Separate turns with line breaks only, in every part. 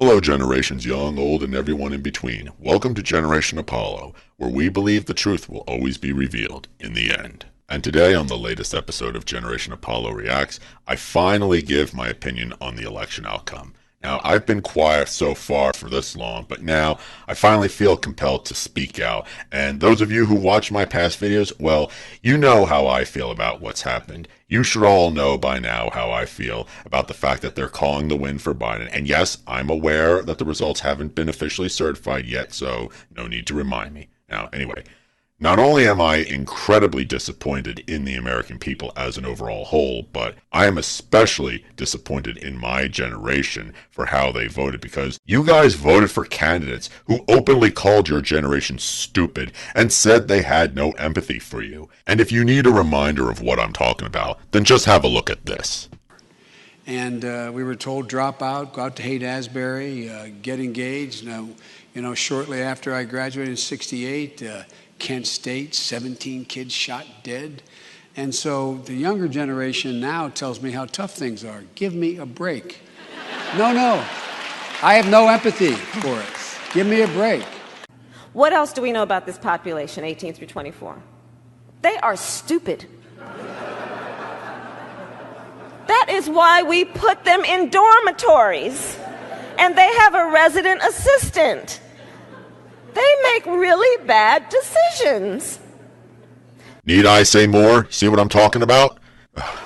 Hello, generations young, old, and everyone in between. Welcome to Generation Apollo, where we believe the truth will always be revealed in the end. And today, on the latest episode of Generation Apollo Reacts, I finally give my opinion on the election outcome. Now, I've been quiet so far for this long, but now I finally feel compelled to speak out. And those of you who watch my past videos, well, you know how I feel about what's happened. You should all know by now how I feel about the fact that they're calling the win for Biden. And yes, I'm aware that the results haven't been officially certified yet, so no need to remind me. Now, anyway, not only am I incredibly disappointed in the American people as an overall whole, but I am especially disappointed in my generation for how they voted, because you guys voted for candidates who openly called your generation stupid and said they had no empathy for you. And if you need a reminder of what I'm talking about, then just have a look at this.
And we were told, drop out, go out to Haight-Ashbury, get engaged. Shortly after I graduated in '68, Kent State, 17 kids shot dead. And so the younger generation now tells me how tough things are. Give me a break. No. I have no empathy for it. Give me a break.
What else do we know about this population, 18 through 24? They are stupid. That is why we put them in dormitories. And they have a resident assistant. They make really bad decisions.
Need I say more? See what I'm talking about?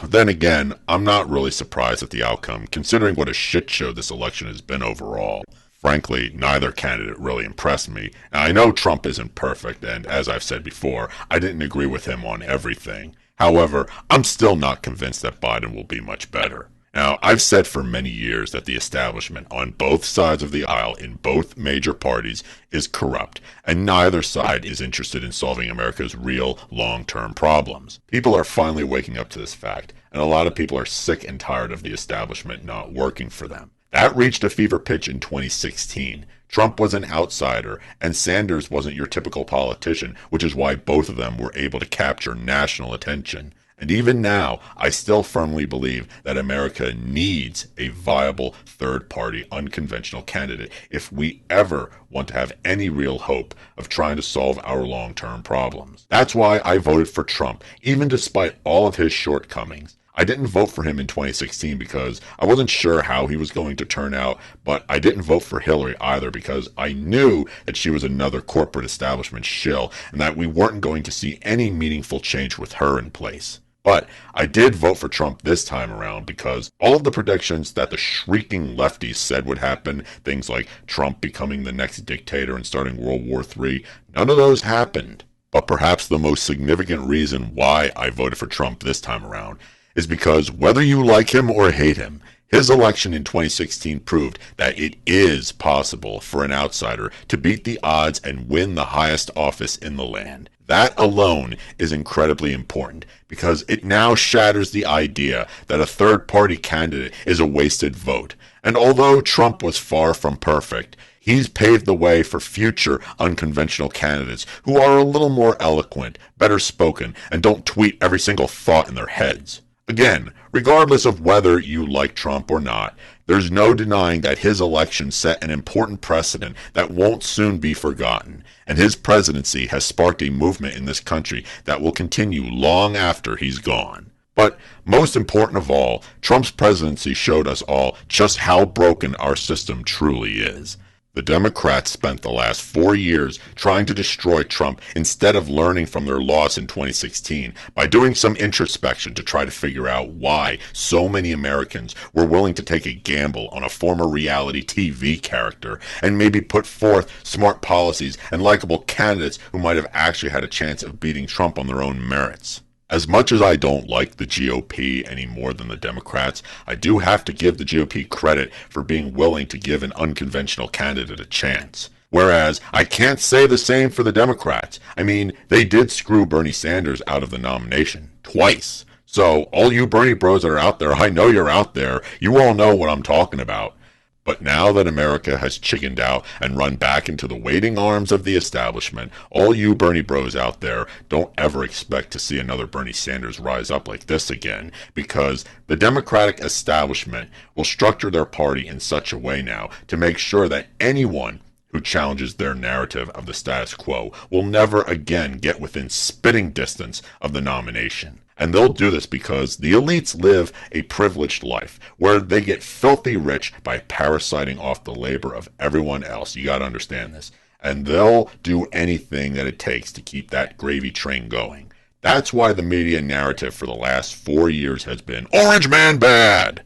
Then again, I'm not really surprised at the outcome, considering what a shit show this election has been overall. Frankly, neither candidate really impressed me. Now, I know Trump isn't perfect, and as I've said before, I didn't agree with him on everything. However, I'm still not convinced that Biden will be much better. Now, I've said for many years that the establishment on both sides of the aisle in both major parties is corrupt, and neither side is interested in solving America's real long-term problems. People are finally waking up to this fact, and a lot of people are sick and tired of the establishment not working for them. That reached a fever pitch in 2016. Trump was an outsider, and Sanders wasn't your typical politician, which is why both of them were able to capture national attention. And even now, I still firmly believe that America needs a viable third-party unconventional candidate if we ever want to have any real hope of trying to solve our long-term problems. That's why I voted for Trump, even despite all of his shortcomings. I didn't vote for him in 2016 because I wasn't sure how he was going to turn out, but I didn't vote for Hillary either because I knew that she was another corporate establishment shill and that we weren't going to see any meaningful change with her in place. But I did vote for Trump this time around because all of the predictions that the shrieking lefties said would happen, things like Trump becoming the next dictator and starting World War III, none of those happened. But perhaps the most significant reason why I voted for Trump this time around is because whether you like him or hate him, his election in 2016 proved that it is possible for an outsider to beat the odds and win the highest office in the land. That alone is incredibly important because it now shatters the idea that a third-party candidate is a wasted vote. And although Trump was far from perfect, he's paved the way for future unconventional candidates who are a little more eloquent, better spoken, and don't tweet every single thought in their heads. Again, regardless of whether you like Trump or not, there's no denying that his election set an important precedent that won't soon be forgotten, and his presidency has sparked a movement in this country that will continue long after he's gone. But most important of all, Trump's presidency showed us all just how broken our system truly is. The Democrats spent the last 4 years trying to destroy Trump instead of learning from their loss in 2016 by doing some introspection to try to figure out why so many Americans were willing to take a gamble on a former reality TV character and maybe put forth smart policies and likable candidates who might have actually had a chance of beating Trump on their own merits. As much as I don't like the GOP any more than the Democrats, I do have to give the GOP credit for being willing to give an unconventional candidate a chance. Whereas, I can't say the same for the Democrats. I mean, they did screw Bernie Sanders out of the nomination. Twice. So, all you Bernie bros that are out there, I know you're out there. You all know what I'm talking about. But now that America has chickened out and run back into the waiting arms of the establishment, all you Bernie bros out there don't ever expect to see another Bernie Sanders rise up like this again, because the Democratic establishment will structure their party in such a way now to make sure that anyone who challenges their narrative of the status quo will never again get within spitting distance of the nomination. And they'll do this because the elites live a privileged life where they get filthy rich by parasiting off the labor of everyone else. You gotta understand this. And they'll do anything that it takes to keep that gravy train going. That's why the media narrative for the last 4 years has been Orange Man bad!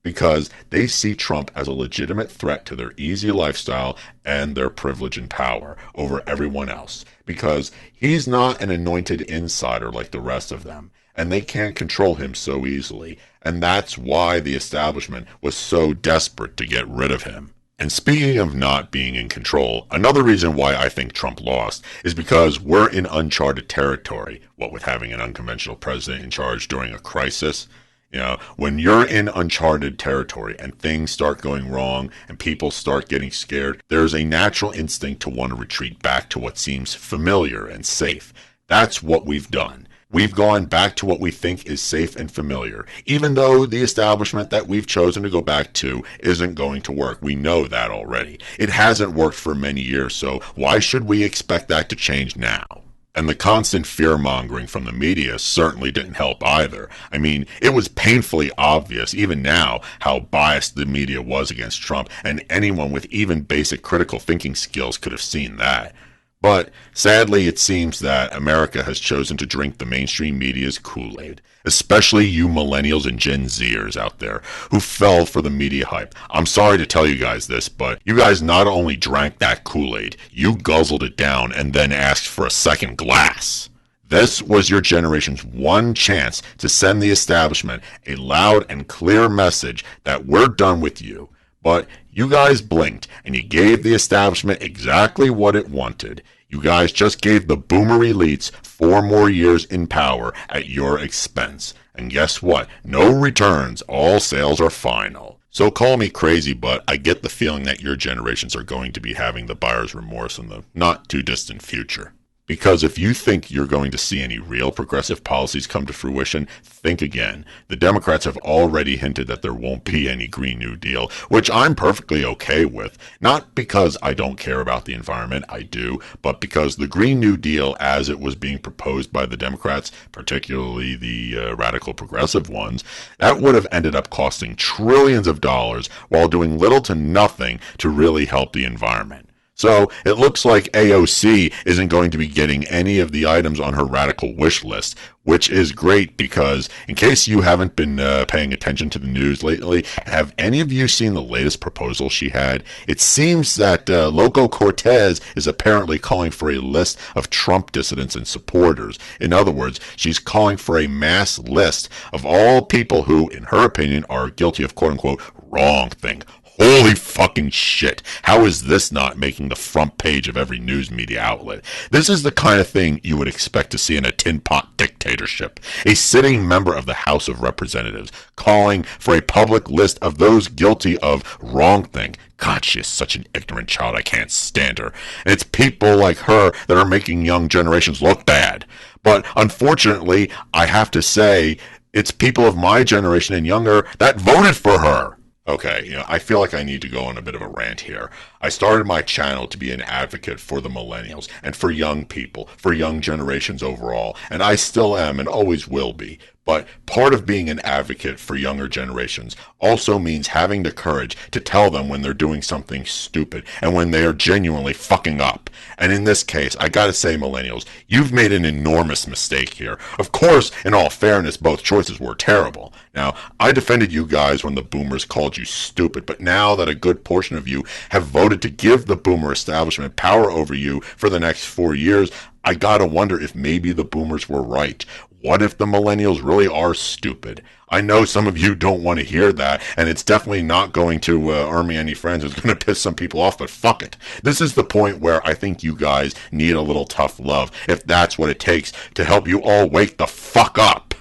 Because they see Trump as a legitimate threat to their easy lifestyle and their privilege and power over everyone else. Because he's not an anointed insider like the rest of them, and they can't control him so easily. And that's why the establishment was so desperate to get rid of him. And speaking of not being in control, another reason why I think Trump lost is because we're in uncharted territory, what with having an unconventional president in charge during a crisis. You know, when you're in uncharted territory and things start going wrong and people start getting scared, there's a natural instinct to want to retreat back to what seems familiar and safe. That's what we've done. We've gone back to what we think is safe and familiar, even though the establishment that we've chosen to go back to isn't going to work. We know that already. It hasn't worked for many years, so why should we expect that to change now? And the constant fear-mongering from the media certainly didn't help either. I mean, it was painfully obvious, even now, how biased the media was against Trump, and anyone with even basic critical thinking skills could have seen that. But sadly, it seems that America has chosen to drink the mainstream media's Kool-Aid, especially you Millennials and Gen Z'ers out there who fell for the media hype. I'm sorry to tell you guys this, but you guys not only drank that Kool-Aid, you guzzled it down and then asked for a second glass. This was your generation's one chance to send the establishment a loud and clear message that we're done with you. But you guys blinked, and you gave the establishment exactly what it wanted. You guys just gave the boomer elites 4 more years in power at your expense. And guess what? No returns. All sales are final. So call me crazy, but I get the feeling that your generations are going to be having the buyer's remorse in the not-too-distant future. Because if you think you're going to see any real progressive policies come to fruition, think again. The Democrats have already hinted that there won't be any Green New Deal, which I'm perfectly okay with. Not because I don't care about the environment, I do, but because the Green New Deal, as it was being proposed by the Democrats, particularly the radical progressive ones, that would have ended up costing trillions of dollars while doing little to nothing to really help the environment. So it looks like AOC isn't going to be getting any of the items on her radical wish list, which is great because, in case you haven't been paying attention to the news lately, have any of you seen the latest proposal she had? It seems that Loco Cortez is apparently calling for a list of Trump dissidents and supporters. In other words, she's calling for a mass list of all people who, in her opinion, are guilty of quote-unquote wrong thing. Holy fucking shit. How is this not making the front page of every news media outlet? This is the kind of thing you would expect to see in a tin pot dictatorship. A sitting member of the House of Representatives calling for a public list of those guilty of wrong thing. God, she is such an ignorant child. I can't stand her. And it's people like her that are making young generations look bad. But unfortunately, I have to say, it's people of my generation and younger that voted for her. Okay, I feel like I need to go on a bit of a rant here. I started my channel to be an advocate for the millennials and for young people, for young generations overall, and I still am and always will be. But part of being an advocate for younger generations also means having the courage to tell them when they're doing something stupid and when they are genuinely fucking up. And in this case, I gotta say, millennials, you've made an enormous mistake here. Of course, in all fairness, both choices were terrible. Now, I defended you guys when the boomers called you stupid, but now that a good portion of you have voted to give the boomer establishment power over you for the next 4 years, I gotta wonder if maybe the boomers were right. What if the millennials really are stupid? I know some of you don't want to hear that, and it's definitely not going to earn me any friends. It's going to piss some people off, but fuck it. This is the point where I think you guys need a little tough love, if that's what it takes to help you all wake the fuck up.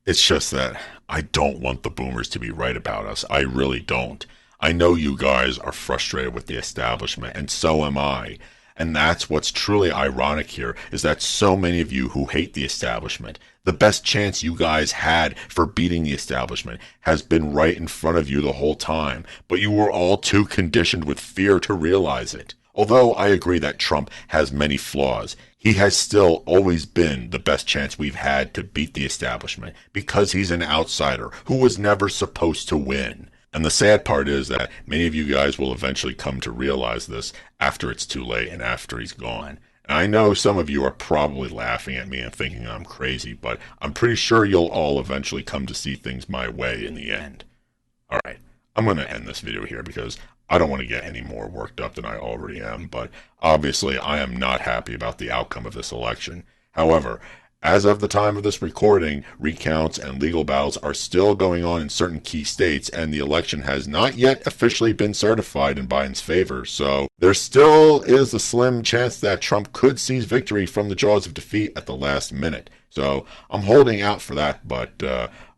It's just that I don't want the boomers to be right about us. I really don't. I know you guys are frustrated with the establishment, and so am I. And that's what's truly ironic here, is that so many of you who hate the establishment, the best chance you guys had for beating the establishment has been right in front of you the whole time, but you were all too conditioned with fear to realize it. Although I agree that Trump has many flaws, he has still always been the best chance we've had to beat the establishment because he's an outsider who was never supposed to win. And the sad part is that many of you guys will eventually come to realize this after it's too late and after he's gone. And I know some of you are probably laughing at me and thinking I'm crazy, but I'm pretty sure you'll all eventually come to see things my way in the end. Alright, I'm going to end this video here because I don't want to get any more worked up than I already am, but obviously I am not happy about the outcome of this election. However, as of the time of this recording, recounts and legal battles are still going on in certain key states, and the election has not yet officially been certified in Biden's favor, so there still is a slim chance that Trump could seize victory from the jaws of defeat at the last minute. So I'm holding out for that, but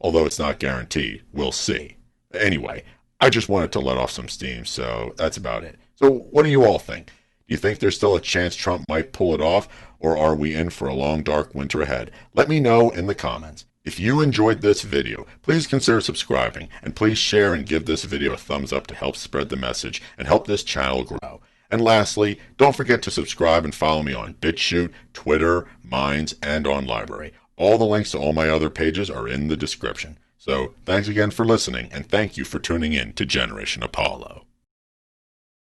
although it's not guaranteed, we'll see. Anyway, I just wanted to let off some steam, so that's about it. So what do you all think? Do you think there's still a chance Trump might pull it off, or are we in for a long, dark winter ahead? Let me know in the comments. If you enjoyed this video, please consider subscribing, and please share and give this video a thumbs up to help spread the message and help this channel grow. And lastly, don't forget to subscribe and follow me on BitChute, Twitter, Minds, and on Library. All the links to all my other pages are in the description. So, thanks again for listening, and thank you for tuning in to Generation Apollo.